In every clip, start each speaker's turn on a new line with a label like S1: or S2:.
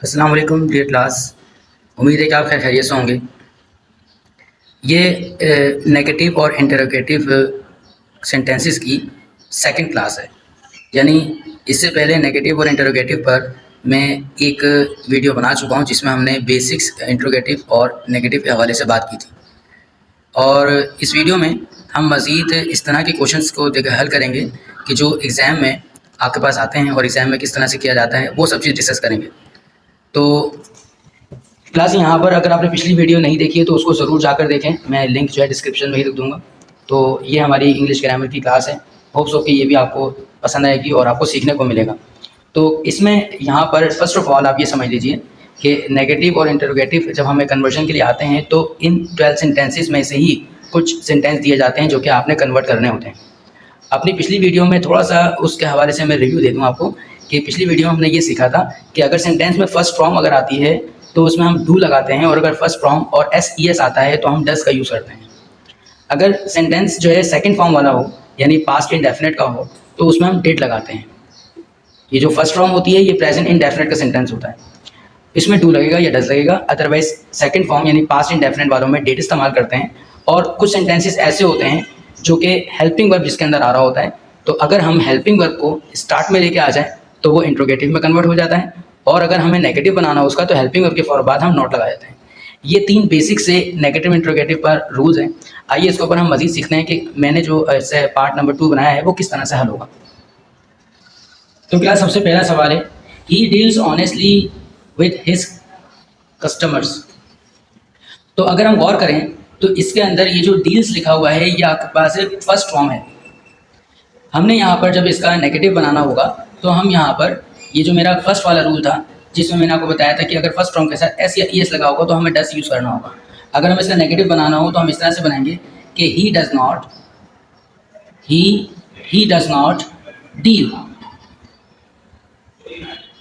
S1: अस्सलाम वालेकुम dear class. उम्मीद है कि आप खैर खैरियत से होंगे। ये नेगेटिव और इंटरोगेटिव सेंटेंसेस की सेकंड क्लास है। यानी इससे पहले नेगेटिव और इंटरोगेटिव पर मैं एक वीडियो बना चुका हूँ जिसमें हमने बेसिक्स इंटरोगेटिव और नेगेटिव के हवाले से बात की थी। और इस वीडियो में हम मज़ीद इस तरह के क्वेश्चंस को हल करेंगे कि जो एग्ज़ाम में आपके पास आते हैं और एग्ज़ाम में किस तरह से किया जाता है, वो सब चीज़ डिस्कस करेंगे। तो क्लास यहाँ पर अगर आपने पिछली वीडियो नहीं देखी है तो उसको ज़रूर जाकर देखें। मैं लिंक जो है डिस्क्रिप्शन में ही रख दूँगा। तो ये हमारी इंग्लिश ग्रामर की क्लास है। होप्स हो कि ये भी आपको पसंद आएगी और आपको सीखने को मिलेगा। तो इसमें यहाँ पर फर्स्ट ऑफ ऑल आप ये समझ लीजिए कि नेगेटिव और इंटरोगेटिव जब हमें कन्वर्जन के लिए आते हैं तो इन 12 सेंटेंसेस में से ही कुछ सेंटेंस दिए जाते हैं जो कि आपने कन्वर्ट करने होते हैं। अपनी पिछली वीडियो में थोड़ा सा उसके हवाले से मैं रिव्यू दे दूँ आपको कि पिछली वीडियो में हमने ये सीखा था कि अगर सेंटेंस में फर्स्ट फॉर्म अगर आती है तो उसमें हम डू लगाते हैं, और अगर फर्स्ट फॉर्म और एस आता है तो हम डस का यूज़ करते हैं। अगर सेंटेंस जो है सेकंड फॉर्म वाला हो यानी पास्ट इंडेफिनिट का हो तो उसमें हम डिड लगाते हैं। ये जो फर्स्ट फॉर्म होती है ये प्रेजेंट इंडेफिनिट का सेंटेंस होता है, इसमें डू लगेगा या डस लगेगा। अदरवाइज सेकंड फॉर्म यानी पास्ट इंडेफिनिट वालों में डिड इस्तेमाल करते हैं। और कुछ सेंटेंसेस ऐसे होते हैं जो कि हेल्पिंग वर्ब जिसके अंदर आ रहा होता है, तो अगर हम हेल्पिंग वर्ब को स्टार्ट में लेके आ जाए तो वो इंट्रोगेटिव में कन्वर्ट हो जाता है, और अगर हमें नेगेटिव बनाना हो उसका तो हेल्पिंग वर्ब के फौर बाद हम नॉट लगा देते हैं। ये 3 बेसिक से नेगेटिव इंट्रोगेटिव पर रूल्स हैं। आइए इसके ऊपर हम मज़ीद सीखते हैं कि मैंने जो ऐसे पार्ट नंबर 2 बनाया है वो किस तरह से हल होगा। तो क्या सबसे पहला सवाल है, he deals honestly with his customers. तो अगर हम गौर करें तो इसके अंदर ये जो डील्स लिखा हुआ है ये आपके पास फर्स्ट फॉर्म है। हमने यहाँ पर जब इसका नेगेटिव बनाना होगा तो हम यहाँ पर ये जो मेरा फर्स्ट वाला रूल था जिसमें मैंने आपको बताया था कि अगर फर्स्ट फॉर्म के साथ एस या ई एस लगा होगा तो हमें डस यूज़ करना होगा। अगर हम इसका नेगेटिव बनाना हो तो हम इस तरह से बनाएंगे कि he does not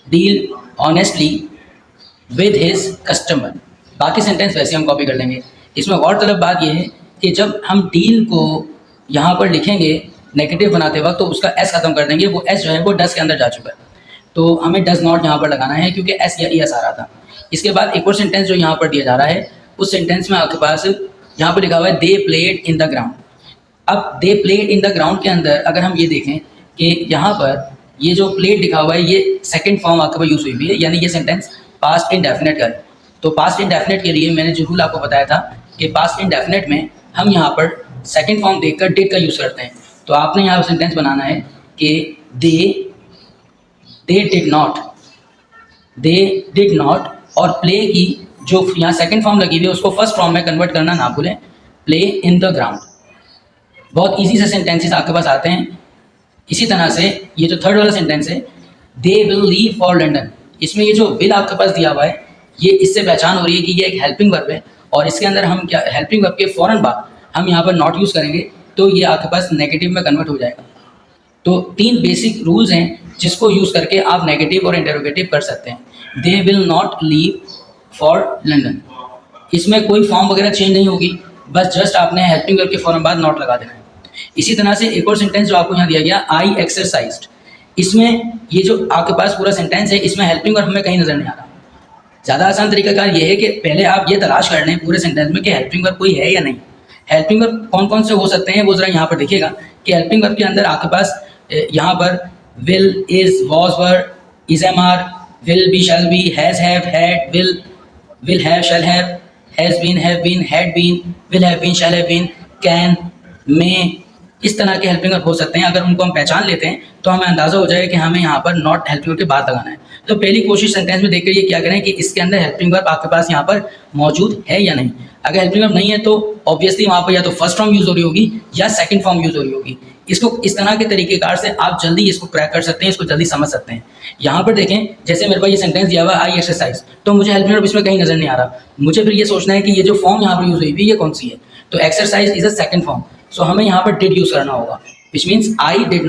S1: deal honestly with his customer. बाकी सेंटेंस वैसे हम कॉपी कर लेंगे। इसमें गौरतलब बात यह है कि जब हम डील को यहाँ पर लिखेंगे नेगेटिव बनाते वक्त तो उसका एस ख़त्म कर देंगे, वो एस जो है वो डस के अंदर जा चुका है, तो हमें डज नॉट यहाँ पर लगाना है क्योंकि एस या ई एस आ रहा था। इसके बाद एक और सेंटेंस जो यहाँ पर दिया जा रहा है उस सेंटेंस में आपके पास यहाँ पर लिखा हुआ है they played in the ground. अब they played in the ground के अंदर अगर हम ये देखें कि यहाँ पर ये जो प्लेड लिखा हुआ है ये सेकंड फॉर्म आपके पास यूज़ हुई हुई है, यानी ये सेंटेंस पास्ट इंडेफिनिट का है। तो पास्ट इंडेफिनिट के लिए मैंने जो रूल आपको बताया था कि पास्ट इंडेफिनिट में हम यहाँ पर सेकंड फॉर्म देखकर डिड का यूज़ करते हैं। तो आपने यहाँ सेंटेंस बनाना है कि दे डिड नॉट और प्ले की जो यहाँ सेकंड फॉर्म लगी हुई है उसको फर्स्ट फॉर्म में कन्वर्ट करना ना भूलें, प्ले इन द ग्राउंड। बहुत ईजी से सेंटेंसेस आपके पास आते हैं। इसी तरह से ये जो थर्ड वाला सेंटेंस है they will leave for London, इसमें ये जो विल आपके पास दिया हुआ है ये इससे पहचान हो रही है कि ये एक हेल्पिंग वर्ब है, और इसके अंदर हम क्या हेल्पिंग वर्ब के फ़ौरन बाद हम यहाँ पर नॉट यूज़ करेंगे तो ये आपके पास नेगेटिव में कन्वर्ट हो जाएगा। तो 3 बेसिक रूल्स हैं जिसको यूज़ करके आप नेगेटिव और इंटरोगेटिव कर सकते हैं। They will not leave for London, इसमें कोई फॉर्म वगैरह चेंज नहीं होगी, बस जस्ट आपने हेल्पिंग वर्ब के फ़ौरन बाद नॉट लगा देना है। इसी तरह से एक और सेंटेंस जो आपको यहाँ दिया गया आई एक्सरसाइज्ड, इसमें ये जो आपके पास पूरा सेंटेंस है इसमें हेल्पिंग वर्ब हमें कहीं नज़र नहीं आ रहा। ज़्यादा आसान तरीकाकार ये है कि पहले आप ये तलाश कर लें पूरे सेंटेंस में कि हेल्पिंग वर्ब कोई है या नहीं। हेल्पिंग वर्ब कौन कौन से हो सकते हैं वो ज़रा यहाँ पर देखिएगा कि हेल्पिंग वर्ब के अंदर आपके पास यहाँ पर will, is, was, were, is, am, are, will be, shall be, has, have, had, will have, shall have, has been, have been, had been, will have been, shall have been, can, may, इस तरह के helping verb हो सकते हैं। अगर उनको हम पहचान लेते हैं तो हमें अंदाज़ा हो जाएगा कि हमें यहाँ पर नॉट हेल्पिंग वर्ब के बाद लगाना है। तो पहली कोशिश सेंटेंस में देखकर ये क्या करें कि इसके अंदर हेल्पिंग वर्ब आपके पास यहाँ पर मौजूद है या नहीं। अगर हेल्पिंग वर्ब नहीं है तो ऑब्वियसली वहाँ पर या तो फर्स्ट फॉर्म यूज़ हो रही होगी या सेकंड फॉर्म यूज़ हो रही होगी। इसको इस तरह के तरीक़ेकार से आप जल्दी इसको क्रैक कर सकते हैं, इसको जल्दी समझ सकते हैं। यहाँ पर देखें जैसे मेरे पास ये सेंटेंस दिया हुआ है आई एक्सरसाइज, तो मुझे हेल्पिंग वर्ब इसमें कहीं नज़र नहीं आ रहा। मुझे फिर ये सोचना है कि ये जो फॉर्म यहाँ पर यूज़ हुई है ये कौन सी है, तो exercise is a second form, so हमें यहाँ पर डिड यूज़ करना होगा, which means I did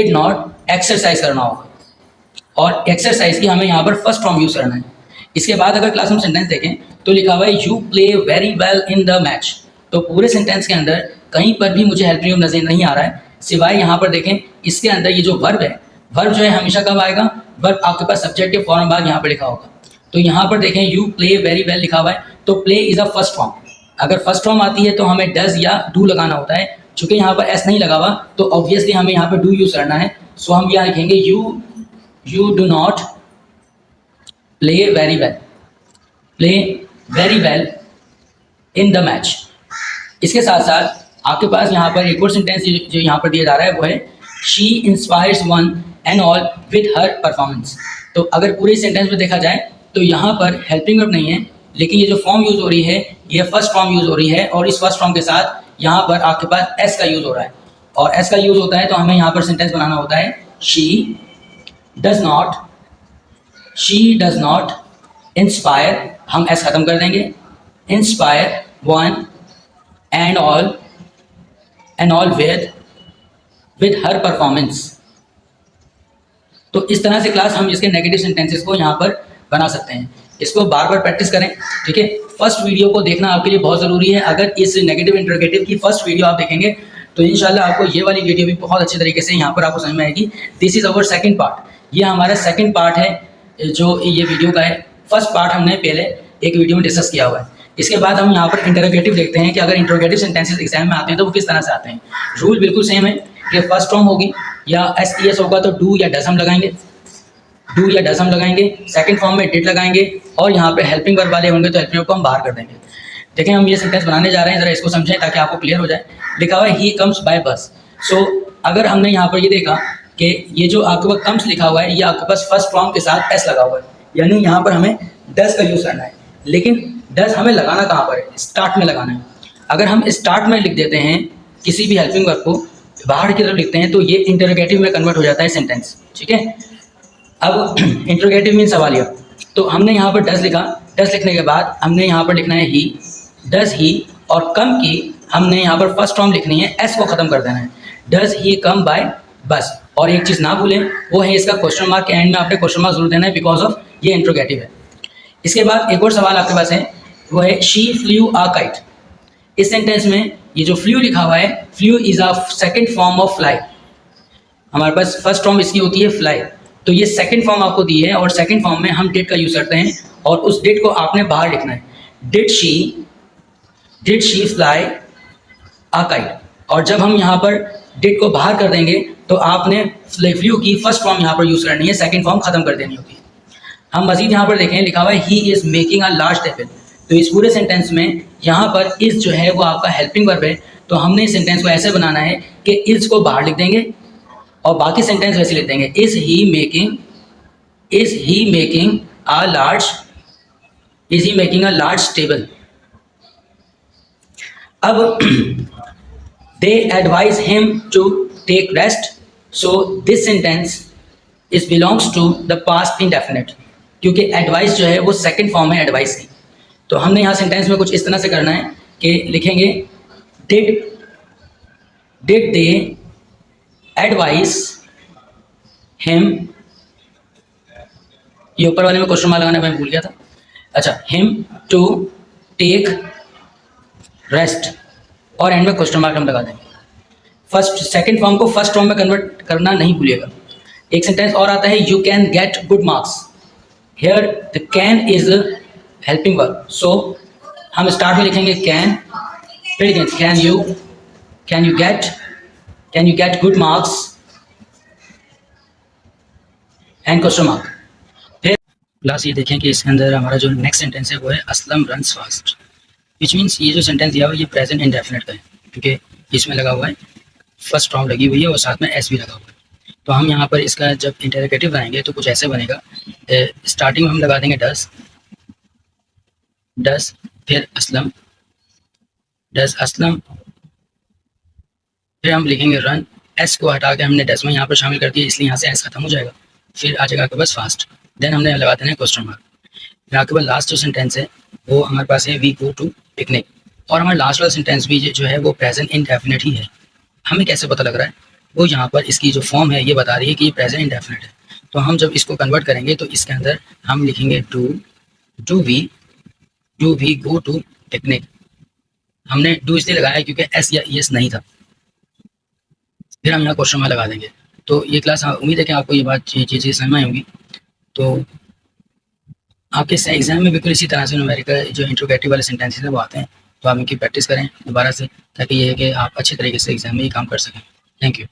S1: not exercise करना होगा, और एक्सरसाइज की हमें यहाँ पर फर्स्ट फॉर्म यूज़ करना है। इसके बाद अगर क्लास में सेंटेंस देखें तो लिखा हुआ है you play very well in the match, तो पूरे सेंटेंस के अंदर कहीं पर भी मुझे हेल्पिंग वर्ब नज़र नहीं आ रहा है, सिवाय यहाँ पर देखें इसके अंदर ये जो वर्ब है, वर्ब जो है हमेशा कब आएगा, वर्ब आपके पास सब्जेक्ट के फौरन बाद यहाँ पर लिखा होगा। तो यहाँ पर देखें यू प्ले वेरी वेल लिखा हुआ है, तो play is a first form. अगर फर्स्ट फॉर्म आती है तो हमें डज या डू लगाना होता है। चूंकि यहाँ पर एस नहीं लगा हुआ तो ऑब्वियसली हमें यहाँ पर डू यूज करना है। सो हम यहाँ लिखेंगे you do not play very well, play very well in the match. इसके साथ साथ आपके पास यहाँ पर एक और सेंटेंस जो यहाँ पर दिया जा रहा है वो है she inspires one and all with her performance. तो अगर पूरे सेंटेंस में देखा जाए तो यहाँ पर हेल्पिंग वर्ब नहीं है, लेकिन ये जो फॉर्म यूज़ हो रही है ये फर्स्ट फॉर्म यूज़ हो रही है, और इस फर्स्ट फॉर्म के साथ यहाँ पर आपके पास एस का यूज़ हो रहा है। और एस का यूज़ होता है तो हमें यहाँ पर सेंटेंस बनाना होता है शी डज नॉट इंस्पायर, हम एस ख़त्म कर देंगे, inspire one and all with her performance. तो इस तरह से क्लास हम इसके नेगेटिव सेंटेंसेस को यहाँ पर बना सकते हैं। इसको बार बार प्रैक्टिस करें, ठीक है। फर्स्ट वीडियो को देखना आपके लिए बहुत ज़रूरी है। अगर इस नेगेटिव इंटरोगेटिव की फर्स्ट वीडियो आप देखेंगे तो इंशाल्लाह आपको ये वाली वीडियो भी बहुत अच्छे तरीके से यहाँ पर आपको समझ में आएगी। This is our second part, ये हमारा सेकंड पार्ट है जो ये वीडियो का है। फर्स्ट पार्ट हमने पहले एक वीडियो में डिस्कस किया हुआ है। इसके बाद हम यहाँ पर इंटरोगेटिव देखते हैं कि अगर इंटरोगेटिव सेंटेंसेस एग्जाम में आते हैं तो वो किस तरह से आते हैं। रूल बिल्कुल सेम है कि फर्स्ट फॉर्म होगी या एस ई एस होगा तो डू या डज हम लगाएंगे, डू या डज हम लगाएंगे। सेकंड फॉर्म में डिड लगाएंगे, और यहाँ पे हेल्पिंग वर्ब वाले होंगे तो हेल्पिंग वर्ब को हम बाहर कर देंगे। देखें हम ये सेंटेंस बनाने जा रहे हैं, ज़रा इसको समझें ताकि आपको क्लियर हो जाए। लिखा हुआ है ही कम्स बाय बस। सो अगर हमने यहाँ पर ये देखा कि ये जो आपके पास कम्स लिखा हुआ है ये आपके पास फर्स्ट फॉर्म के साथ एस लगा हुआ है, यानी यहाँ पर हमें डज का यूज़ करना है। लेकिन डज हमें लगाना कहाँ पर है? स्टार्ट में लगाना है। अगर हम स्टार्ट में लिख देते हैं किसी भी हेल्पिंग वर्ब को, बाहर की तरफ लिखते हैं, तो ये इंटरोगेटिव में कन्वर्ट हो जाता है सेंटेंस, ठीक है। अब इंटरोगेटिव मीन सवालिया, तो हमने यहाँ पर डज लिखा, डज लिखने के बाद हमने यहाँ पर लिखना है ही, डज ही, और कम की हमने यहाँ पर फर्स्ट फॉर्म लिखनी है, एस को ख़त्म कर देना है, डज ही कम बाय बस। और एक चीज़ ना भूलें वो है इसका क्वेश्चन मार्क के एंड में आपने क्वेश्चन मार्क जरूर देना है, बिकॉज ऑफ ये इंटरोगेटिव है। इसके बाद एक और सवाल आपके पास है, वो है शी फ्लू अ काइट। इस सेंटेंस में ये जो फ्लू लिखा हुआ है, flu is a second form of fly. हमारे पास फर्स्ट फॉर्म इसकी होती है फ्लाई, तो ये सेकंड फॉर्म आपको दी है, और सेकंड फॉर्म में हम डिड का यूज़ करते हैं, और उस डिड को आपने बाहर लिखना है। Did she fly a kite. और जब हम यहाँ पर डिड को बाहर कर देंगे तो आपने फ्लू की फर्स्ट फॉर्म यहाँ पर यूज़ करनी है, सेकंड फॉर्म ख़त्म कर देनी होगी। हम मजीद यहाँ पर देखें लिखा हुआ है he is making a large table. तो इस पूरे सेंटेंस में यहाँ पर इज़ जो है वो आपका हेल्पिंग वर्ब है, तो हमने इस सेंटेंस को ऐसे बनाना है कि इज़ को बाहर लिख देंगे और बाकी सेंटेंस वैसे लिख देंगे, is he making a large table. अब they advise him to take rest, so this sentence is belongs to the past indefinite, क्योंकि एडवाइस जो है वो सेकंड फॉर्म है एडवाइस की। तो हमने यहाँ सेंटेंस में कुछ इस तरह से करना है कि लिखेंगे डिड दे एडवाइस हिम, ये ऊपर वाले में क्वेश्चन मार्क लगाना मैं भूल गया था, अच्छा, हिम टू टेक रेस्ट, और एंड में क्वेश्चन मार्क हम लगा देंगे। फर्स्ट सेकंड फॉर्म को फर्स्ट फॉर्म में कन्वर्ट करना नहीं भूलिएगा। एक सेंटेंस और आता है, you can get good marks. Here the can is helping verb, so हम स्टार्ट में लिखेंगे कैन, फिर लिखेंगे can you get good marks and question mark. फिर क्लास ये देखें कि इसके अंदर हमारा जो नेक्स्ट सेंटेंस है वो है Aslam runs fast, which means ये जो सेंटेंस दिया हुआ है ये प्रेजेंट इंडेफिनिट का है, क्योंकि इसमें लगा हुआ है फर्स्ट फॉर्म लगी हुई है और साथ में एस भी लगा हुआ है। तो हम यहाँ पर इसका जब इंटरोगेटिव बनाएंगे तो कुछ ऐसे बनेगा, स्टार्टिंग में हम लगा देंगे डस, फिर असलम, फिर हम लिखेंगे रन, एस को हटा के हमने डस में यहाँ पर शामिल कर दिया, इसलिए यहाँ से एस खत्म हो जाएगा, फिर आ जाएगा आपके पास फास्ट, देन हमने लगा देना है क्वेश्चन मार्क। फिर आपके पास लास्ट जो सेंटेंस है वो हमारे पास है वी गो टू पिकनिक, और हमारा लास्ट वाला सेंटेंस भी जो है वो प्रेजेंट इंडेफिनिट ही है। हमें कैसे पता लग रहा है? वो यहाँ पर इसकी जो फॉर्म है ये बता रही है कि ये प्रेजेंट इंडेफिनिट है। तो हम जब इसको कन्वर्ट करेंगे तो इसके अंदर हम लिखेंगे do we go to picnic. हमने डू इसलिए लगाया क्योंकि एस या एस नहीं था। फिर हम यहाँ क्वेश्चन मार्क लगा देंगे। तो ये क्लास उम्मीद है कि आपको ये चीज़ें समझ में आई होंगी। तो आपके एग्ज़ाम में बिल्कुल इसी तरह से न्यूमेरिकल जो इंट्रोगेटिव वाले सेंटेंसेस हैं वो आते हैं, तो आप इनकी प्रैक्टिस करें दोबारा से, ताकि ये है कि आप अच्छे तरीके से एग्ज़ाम में ये काम कर सकें। Thank you.